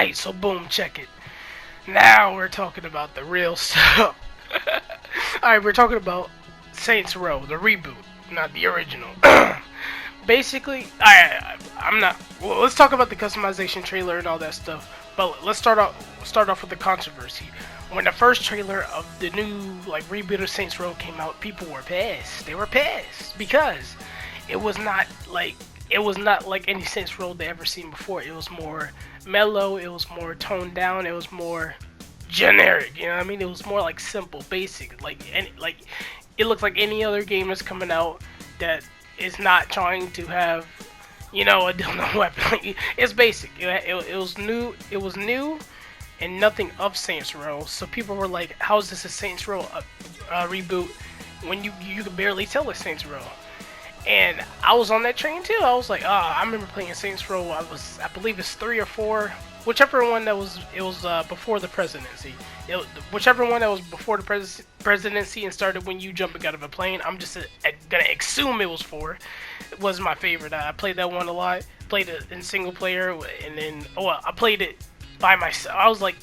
Hey, so boom, check it. Now we're talking about the real stuff. Alright, we're talking about Saints Row, the reboot, not the original. Basically, I'm not. Well, let's talk about the customization trailer and all that stuff. But let's start off with the controversy. When the first trailer of the new like reboot of Saints Row came out, people were pissed. They were pissed because it was not like any Saints Row they ever seen before. It was more mellow. It was more toned down. It was more generic. You know what I mean? It was more like simple, basic. Like it looks like any other game that's coming out that is not trying to have a dildo weapon. Like, it's basic. It was new. It was new and nothing of Saints Row. So people were like, "How is this a Saints Row reboot when you can barely tell it's Saints Row?" And I was on that train too. I was like, I remember playing Saints Row. I believe it's 3 or 4, whichever one that was. It was before the presidency. Whichever one that was before the presidency and started when you jumping out of a plane. I'm just gonna assume it was 4. It was my favorite. I played that one a lot. Played it in single player, and then I played it by myself. I was like,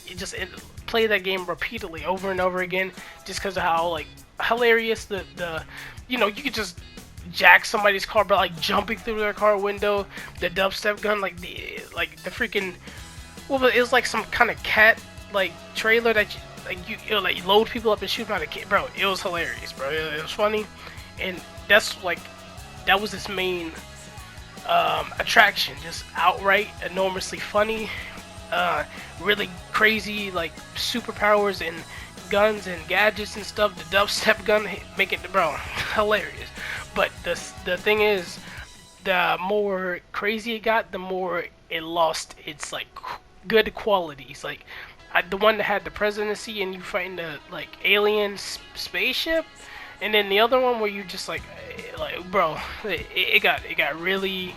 play that game repeatedly over and over again, just because of how like hilarious the you could just jack somebody's car by like jumping through their car window. The dubstep gun, like the freaking it was like some kind of cat like trailer that you like load people up and shoot them out of kid, bro. It was hilarious, bro. It was funny, and that was its main attraction, just outright enormously funny, really crazy like superpowers and guns and gadgets and stuff. The dubstep gun making it, bro, hilarious. But the thing is, the more crazy it got, the more it lost its like good qualities. Like the one that had the presidency and you fighting the like alien spaceship, and then the other one where you just like bro, it got really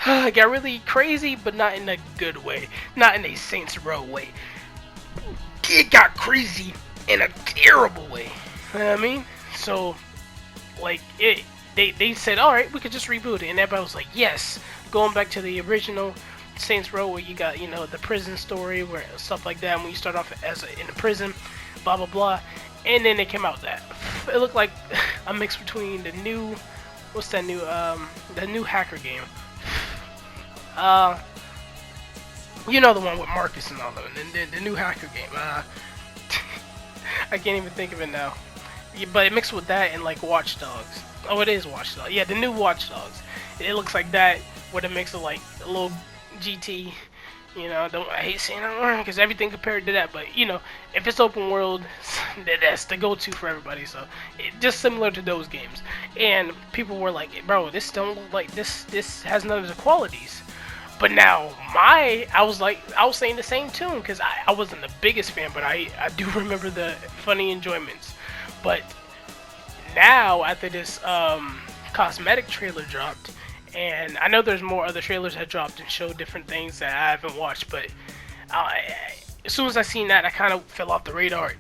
it got really crazy, but not in a good way, not in a Saints Row way. It got crazy in a terrible way. You know what I mean? So like they said, all right, we could just reboot it, and everybody was like, yes, going back to the original Saints Row where you got the prison story where stuff like that, when you start off in a prison, blah blah blah, and then it came out that it looked like a mix between the new the new hacker game, the one with Marcus and all of it, and the new hacker game, I can't even think of it now. But it mixed with that and like Watch Dogs. Oh, it is Watch Dogs. Yeah, the new Watch Dogs. It looks like that with a mix of like a little GT. I hate saying that because everything compared to that. But if it's open world, that's the go-to for everybody. So just similar to those games. And people were like, "Bro, this don't look like this. This has none of the qualities." But now I was saying the same tune because I wasn't the biggest fan, but I do remember the funny enjoyments. But now, after this cosmetic trailer dropped, and I know there's more other trailers that dropped and showed different things that I haven't watched, but as soon as I seen that, I kind of fell off the radar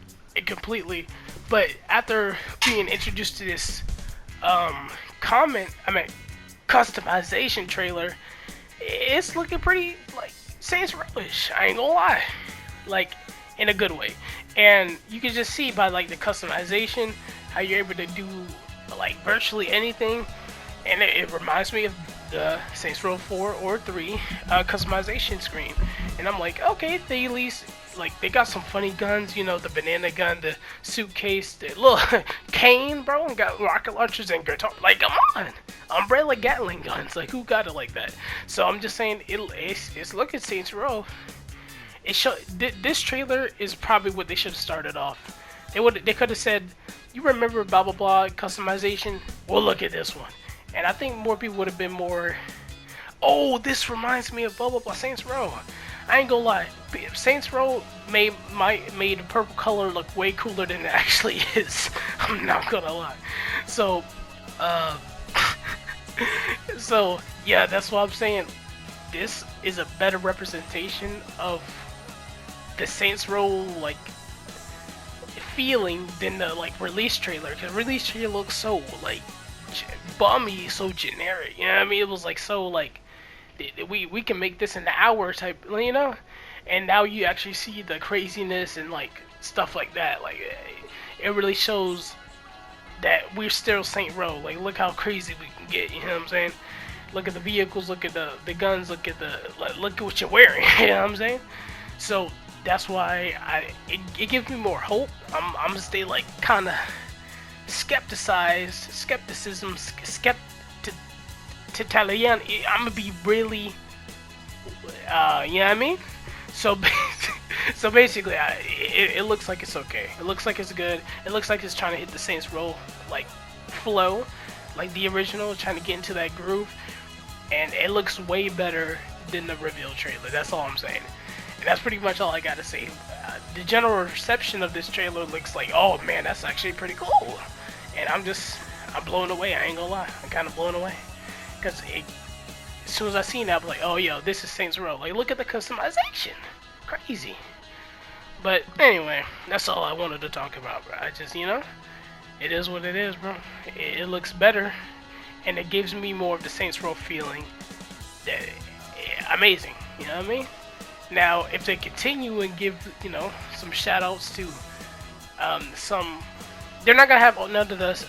completely. But after being introduced to this customization trailer, it's looking pretty like Saints Row-ish. I ain't gonna lie, like in a good way. And you can just see by like the customization how you're able to do like virtually anything, and it reminds me of the Saints Row 4 or 3 customization screen. And I'm like, okay, they at least like they got some funny guns, the banana gun, the suitcase, the little cane, bro, and got rocket launchers and guitar. Like, come on, umbrella Gatling guns. Like, who got it like that? So I'm just saying, it's looking Saints Row. This trailer is probably what they should have started off. They could have said, you remember blah blah blah customization? Well, look at this one. And I think more people would have been more, oh, this reminds me of blah blah blah Saints Row. I ain't gonna lie, Saints Row made the purple color look way cooler than it actually is. I'm not gonna lie. So so yeah, that's what I'm saying. This is a better representation of the Saints Row like feeling than the like release trailer, because release trailer looks so like bummy, so generic. You know what I mean? It was like so like we can make this in an hour type, you know. And now you actually see the craziness and like stuff like that. Like it really shows that we're still Saint Row. Like look how crazy we can get. You know what I'm saying? Look at the vehicles. Look at the guns. Look at look at what you're wearing. You know what I'm saying? So that's why it gives me more hope. I'm gonna stay like kind of skepticism, Italian. I'm gonna be really, you know what I mean? So, so basically, it looks like it's okay. It looks like it's good. It looks like it's trying to hit the Saints Row like flow, like the original, trying to get into that groove, and it looks way better than the reveal trailer. That's all I'm saying. And that's pretty much all I gotta say. The general reception of this trailer looks like, oh man, that's actually pretty cool. And I'm blown away. I ain't gonna lie. I'm kind of blown away. Because as soon as I seen that, I'm like, oh, yo, this is Saints Row. Like, look at the customization. Crazy. But anyway, that's all I wanted to talk about, bro. I just, you know, it is what it is, bro. It looks better. And it gives me more of the Saints Row feeling. That, amazing. You know what I mean? Now, if they continue and give, you know, some shout-outs to some... They're not going to have none of the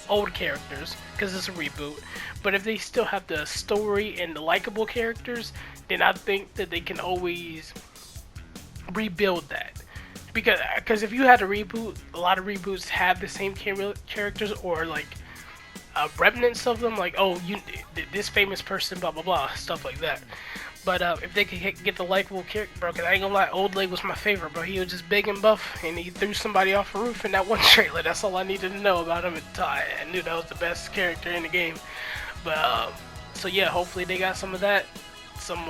old characters, because it's a reboot. But if they still have the story and the likable characters, then I think that they can always rebuild that. Because if you had a reboot, a lot of reboots have the same characters, or like remnants of them, like, oh, this famous person, blah blah blah, stuff like that. But if they could get the likable character, bro, cause I ain't gonna lie, Old Leg was my favorite, bro. He was just big and buff, and he threw somebody off a roof in that one trailer. That's all I needed to know about him at the time. I knew that was the best character in the game. But so yeah, hopefully they got some of that, some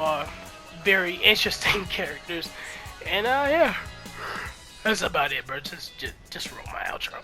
very interesting characters, and yeah, that's about it, bro. Just roll my outro.